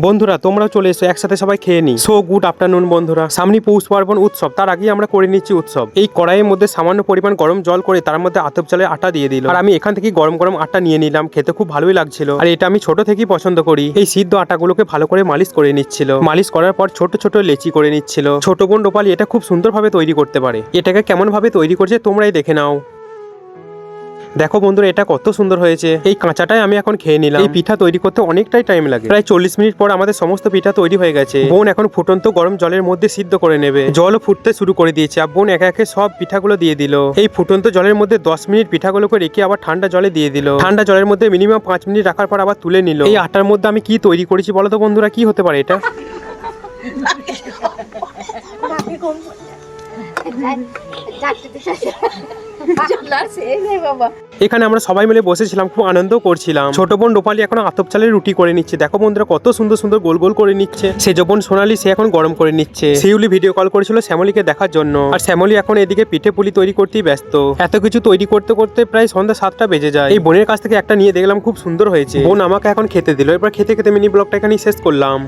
বন্ধুরা তোমরাও চলে এসো, একসাথে সবাই খেয়ে নি। সো গুড আফটারনুন বন্ধুরা, সামনে পৌষ পার্বণ উৎসব, তার আগেই আমরা করে নিচ্ছি উৎসব। এই কড়াইয়ের মধ্যে সামান্য পরিমাণ গরম জল করে তার মধ্যে আতপ চালের আটা দিয়ে দিল, আর আমি এখান থেকে গরম গরম আটা নিয়ে নিলাম। খেতে খুব ভালোই লাগছিল, আর এটা আমি ছোট থেকেই পছন্দ করি। এই সিদ্ধ আটাগুলোকে ভালো করে মালিশ করে নিচ্ছিল। মালিশ করার পর ছোট ছোট লেচি করে নিচ্ছিল। ছোট বোন রূপালী এটা খুব সুন্দরভাবে তৈরি করতে পারে। এটাকে কেমন ভাবে তৈরি করছে তোমরাই দেখে নাও। দেখো বন্ধুরা, এটা কত সুন্দর হয়েছে। এই কাঁচাটাই আমি এখন খেয়ে নিলাম। এই পিঠা তৈরি করতে অনেকটাই টাইম লাগে, প্রায় 40 মিনিট পর আমাদের সমস্ত পিঠা তৈরি হয়ে গেছে। বোন এখন ফুটন্ত গরম জলের মধ্যে সিদ্ধ করে নেবে। জলও ফুটতে শুরু করে দিয়েছে, আর বোন একে একে সব পিঠাগুলো দিয়ে দিল। এই ফুটন্ত জলের মধ্যে 10 মিনিট পিঠাগুলোকে রেখে আবার ঠান্ডা জলে দিয়ে দিল। ঠান্ডা জলের মধ্যে মিনিমাম 5 মিনিট রাখার পর আবার তুলে নিল। এই আটার মধ্যে আমি কি তৈরি করেছি বলো তো বন্ধুরা, কি হতে পারে এটা? এখানে আমরা সবাই মিলে বসেছিলাম, খুব আনন্দ করছিলাম। ছোট বোন রূপালী এখন আতপ চালের রুটি করে নিচ্ছে। দেখো বন্ধুরা কত সুন্দর সুন্দর গোল গোল করে নিচ্ছে। সেজ বোন সোনালী সে এখন গরম করে নিচ্ছে। শিউলি ভিডিও কল করেছিল শ্যামলীকে দেখার জন্য, আর শ্যামলী এখন এদিকে পিঠে পুলি তৈরি করতেই ব্যস্ত। এত কিছু তৈরি করতে করতে প্রায় সন্ধ্যা 7টা বেজে যায়। এই বোনের কাছ থেকে একটা নিয়ে দেখলাম খুব সুন্দর হয়েছে। বোন আমাকে এখন খেতে দিল। এবার খেতে খেতে মিনি ব্লগটা এখানেই শেষ করলাম।